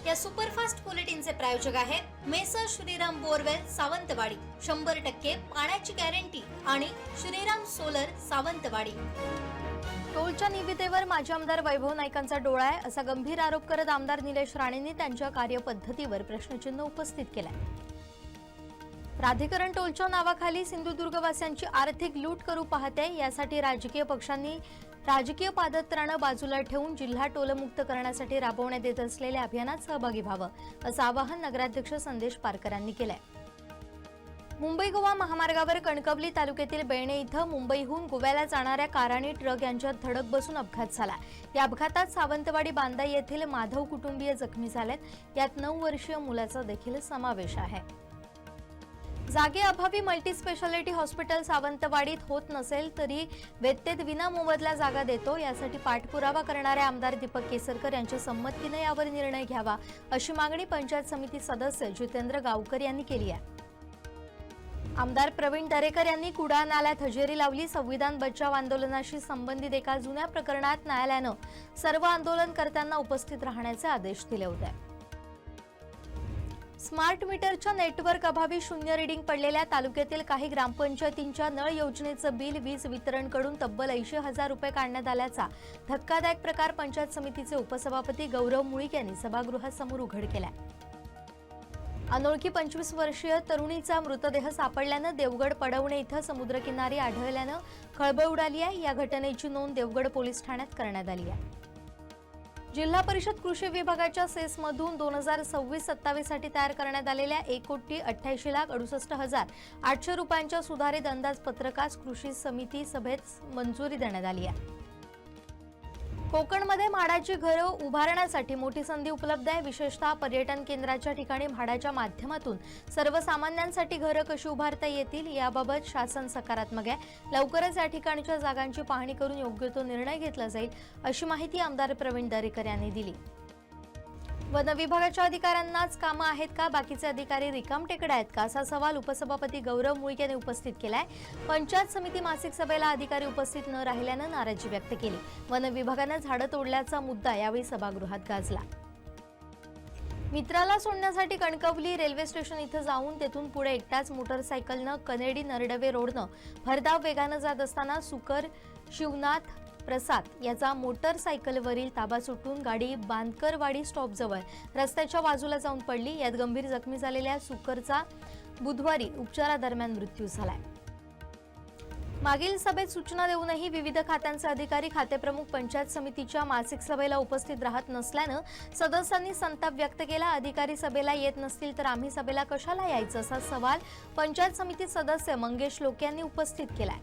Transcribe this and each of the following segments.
या सुपरफास्ट बुलेटिनचे प्रायोजक आहेत मेसर श्रीराम बोरवेल सावंतवाडी, 100% पाण्याची गॅरंटी आणि श्रीराम सोलर सावंतवाडी। टोलच्या निविदेवर माजी आमदार वैभव नाईकांचा डोळा आहे असा गंभीर आरोप करत आमदार निलेश राणेंनी त्यांच्या कार्यपद्धतीवर प्रश्नचिन्ह उपस्थित केलंय। प्राधिकरण टोलच्या नावाखाली सिंधुदुर्गवासियांची आर्थिक लूट करू पाहते, यासाठी राजकीय पक्षांनी राजकीय पादत्राणं बाजूला ठेवून जिल्हा टोलमुक्त करण्यासाठी राबवण्यात येत असलेल्या अभियानात सहभागी व्हावं असं आवाहन नगराध्यक्ष संदेश पारकरांनी केलंय। मुंबई गोवा महामार्गावर कणकवली तालुक्यातील बेणे इथं मुंबईहून गोव्याला जाणाऱ्या कार आणि ट्रक यांच्यात धडक बसून अपघात झाला। या अपघातात सावंतवाडी बांदा येथील माधव कुटुंबीय जखमी झालेत। यात 9 वर्षीय मुलाचा देखील समावेश आहे। जागेअभावी मल्टी स्पेशालिटी हॉस्पिटल सावंतवाडीत होत नसेल तरी वेत्तेत विना मोबदला जागा देतो, यासाठी पाठपुरावा करणारे आमदार दीपक केसरकर यांच्या संमतीने यावर निर्णय घ्यावा अशी मागणी पंचायत समिती सदस्य जितेंद्र गावकर यांनी केली आहे। आमदार प्रवीण दरेकर यांनी कुडाळ नाल्यात हजेरी लावली। संविधान बचाव आंदोलनाशी संबंधित एका जुन्या प्रकरणात न्यायालयानं सर्व आंदोलनकर्त्यांना उपस्थित राहण्याचे आदेश दिले होते। स्मार्ट मीटरच्या नेटवर्क अभावी शून्य रीडिंग पडलेल्या तालुक्यातील काही ग्रामपंचायतींच्या नळ योजनेचं बिल वीज वितरणकडून तब्बल 80,000 रुपये काढण्यात आल्याचा धक्कादायक प्रकार पंचायत समितीचे उपसभापती गौरव मुळीक यांनी सभागृहासमोर उघड केलाय। अनोळखी 25 वर्षीय तरुणीचा मृतदेह सापडल्यानं देवगड पडवणे इथं समुद्रकिनारी आढळल्यानं खळबळ उडाली आहे। या घटनेची नोंद देवगड पोलीस ठाण्यात करण्यात आली आहे। जिल्हा परिषद कृषी विभागाच्या सेसमधून 2026-27 साठी तयार करण्यात आलेल्या 1,88,68,800 रुपयांच्या सुधारित अंदाजपत्रकास कृषी समिती सभेत मंजुरी देण्यात आली आहे। कोकणमध्ये म्हाडाची घरं उभारण्यासाठी मोठी संधी उपलब्ध आहे। विशेषतः पर्यटन केंद्राच्या ठिकाणी म्हाडाच्या माध्यमातून सर्वसामान्यांसाठी घरं कशी उभारता येतील याबाबत शासन सकारात्मक आहे। लवकरच या ठिकाणच्या जागांची पाहणी करून योग्य तो निर्णय घेतला जाईल अशी माहिती आमदार प्रवीण दरेकर यांनी दिली। वन विभागाच्या अधिकाऱ्यांनाच कामं आहेत का, बाकीचे अधिकारी रिकामटेकडे आहेत का, असा सवाल उपसभापती गौरव मुळीक यांनी उपस्थित केलाय। पंचायत समिती मासिक सभेला अधिकारी उपस्थित न राहिल्यानं नाराजी व्यक्त केली। वन विभागानं झाडं तोडल्याचा मुद्दा यावेळी सभागृहात गाजला। मित्राला सोडण्यासाठी कणकवली रेल्वे स्टेशन इथं जाऊन तेथून पुढे एकटाच मोटरसायकलनं कनेडी नरडवे रोडनं भरधाव वेगानं जात असताना सुकर शिवनाथ प्रसाद याचा मोटरसायकलवरील ताबा सुटून गाडी बांदकरवाडी स्टॉपजवळ रस्त्याच्या बाजूला जाऊन पडली। यात गंभीर जखमी झालेल्या सुकरचा बुधवारी उपचारादरम्यान मृत्यू झालाय। मागील सभेत सूचना देऊनही विविध खात्यांचे अधिकारी खातेप्रमुख पंचायत समितीच्या मासिक सभेला उपस्थित राहत नसल्यानं सदस्यांनी संताप व्यक्त केला। अधिकारी सभेला येत नसतील तर आम्ही सभेला कशाला यायचं असा सवाल पंचायत समिती सदस्य मंगेश लोके यांनी उपस्थित केलाय।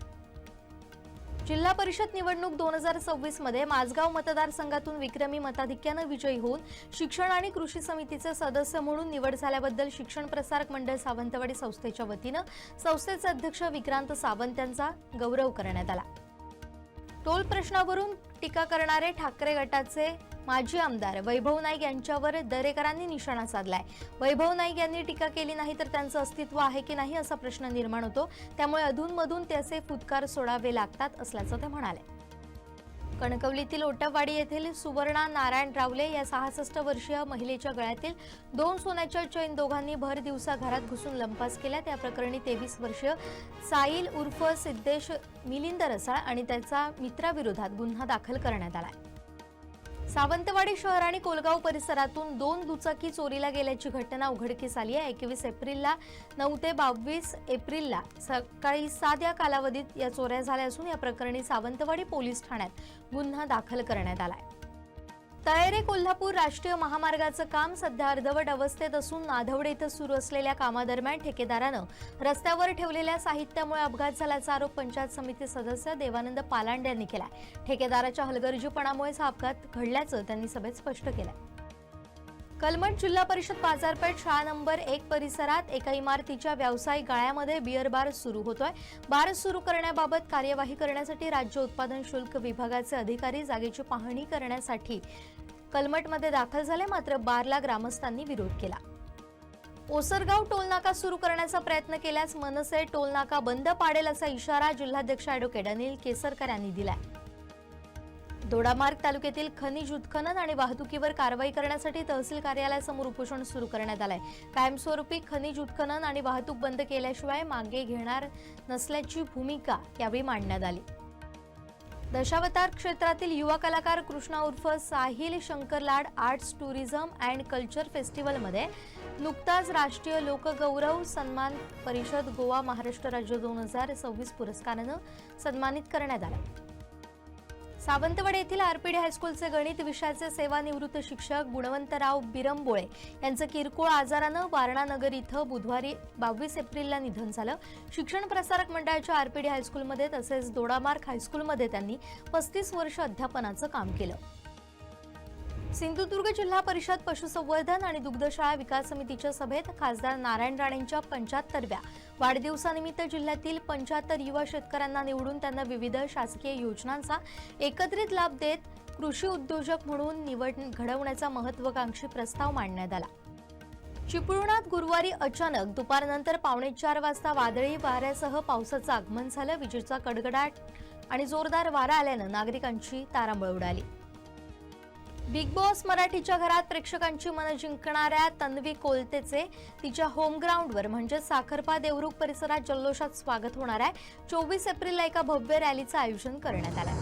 जिल्हा परिषद निवडणूक 2026 मध्ये माझगाव मतदारसंघातून विक्रमी मताधिक्यानं विजयी होऊन शिक्षण आणि कृषी समितीचे सदस्य म्हणून निवड झाल्याबद्दल शिक्षण प्रसारक मंडळ सावंतवाडी संस्थेच्या वतीनं संस्थेचे अध्यक्ष विक्रांत सावंत यांचा गौरव करण्यात आला। टोल प्रश्नावरून टीका करणारे ठाकरे गटाचे माजी आमदार वैभव नाईक यांच्यावर दरेकरांनी निशाणा साधलाय। वैभव नाईक यांनी टीका केली नाही तर त्यांचं अस्तित्व आहे की नाही असा प्रश्न निर्माण होतो, त्यामुळे अधूनमधून त्याचे फुटकार सोडावे लागतात असल्याचं ते म्हणाले। कणकवलीतील ओटवाडी येथील सुवर्णा नारायण रावले या 66 वर्षीय महिलेच्या गळ्यातील 2 सोन्याच्या चैन दोघांनी भर दिवसा घरात घुसून लंपास केल्या। त्या प्रकरणी 23 वर्षीय साईल उर्फ सिद्धेश मिलिंद रसाळ आणि त्याच्या मित्राविरोधात गुन्हा दाखल करण्यात आलाय। सावंतवाडी शहर आणि कोलगाव परिसरातून 2 दुचाकी चोरीला गेल्याची घटना उघडकीस आली आहे। 21 एप्रिलला 9 ते 22 एप्रिलला सकाळी 7 या कालावधीत या चोऱ्या झाल्या असून या प्रकरणी सावंतवाडी पोलीस ठाण्यात गुन्हा दाखल करण्यात आलाय। तळेरे कोल्हापूर राष्ट्रीय महामार्गाचं काम सध्या अर्धवट अवस्थेत असून नाधवडे इथं सुरू असलेल्या कामादरम्यान ठेकेदारानं रस्त्यावर ठेवलेल्या साहित्यामुळे अपघात झाल्याचा आरोप पंचायत समिती सदस्य देवानंद पालांडे यांनी केलाय। ठेकेदाराच्या हलगर्जीपणामुळेच हा अपघात घडल्याचं त्यांनी सभेत स्पष्ट केलंय। कलमठ जिल्हा परिषद बाजारपेठ शाळा नंबर 1 परिसरात एका इमारतीच्या व्यावसायिक गाळ्यामध्ये बिअर बार सुरू होतोय। बार सुरू करण्याबाबत कार्यवाही करण्यासाठी राज्य उत्पादन शुल्क विभागाचे अधिकारी जागेची पाहणी करण्यासाठी कलमठमध्ये दाखल झाले, मात्र बारला ग्रामस्थांनी विरोध केला। ओसरगाव टोलनाका सुरू करण्याचा प्रयत्न केल्यास मनसे टोलनाका बंद पाडेल असा इशारा जिल्हाध्यक्ष ॲडव्होकेट अनिल केसरकर यांनी दिलाय। दोडामार्ग तालुक्यातील खनिज उत्खनन आणि वाहतुकीवर कारवाई करण्यासाठी तहसील कार्यालयासमोर उपोषण सुरू करण्यात आलंय. कायमस्वरूपी खनिज उत्खनन आणि वाहतूक बंद केल्याशिवाय मागे घेणार नसल्याची भूमिका यावेळी मांडण्यात आली. दशावतार क्षेत्रातील युवा कलाकार कृष्णा उर्फ Sahil Shankarlad arts tourism and culture फेस्टिवलमध्ये नुकताच राष्ट्रीय लोकगौरव सन्मान परिषद गोवा महाराष्ट्र राज्य 2026 पुरस्कारानं सन्मानित करण्यात आला. सावंतवाडी येथील आरपीडी हायस्कूलचे गणित विषयाचे सेवानिवृत्त शिक्षक गुणवंतराव बिरंबोळे यांचं किरकोळ आजारानं वारणा नगर इथं बुधवारी 22 एप्रिलला निधन झालं. शिक्षण प्रसारक मंडळाच्या आरपीडी हायस्कूलमध्ये तसेच दोडामार्ग हायस्कूलमध्ये त्यांनी 35 वर्ष अध्यापनाचं काम केलं. सिंधुदुर्ग जिल्हा परिषद पशुसंवर्धन आणि दुग्धशाळा विकास समितीच्या सभेत खासदार नारायण राणेंच्या 75व्या वाढदिवसानिमित्त जिल्ह्यातील 75 युवा शेतकऱ्यांना निवडून त्यांना विविध शासकीय योजनांचा एकत्रित लाभ देत कृषी उद्योजक म्हणून निवड घडवण्याचा महत्त्वाकांक्षी प्रस्ताव मांडण्यात आला. चिपळुणात गुरुवारी अचानक दुपारनंतर 3:45 वाजता वादळी वाऱ्यासह पावसाचं आगमन झालं. विजेचा कडकडाट आणि जोरदार वारा आल्यानं नागरिकांची तारांबळ उडाली. बिग बॉस मराठीच्या घरात प्रेक्षकांची मनं जिंकणाऱ्या तन्वी कोलतेचे तिच्या होम ग्राउंडवर म्हणजे साखरपा देवरुख परिसरात जल्लोषात स्वागत होणार आहे. 24 एप्रिलला एका भव्य रॅलीचं आयोजन करण्यात आलं.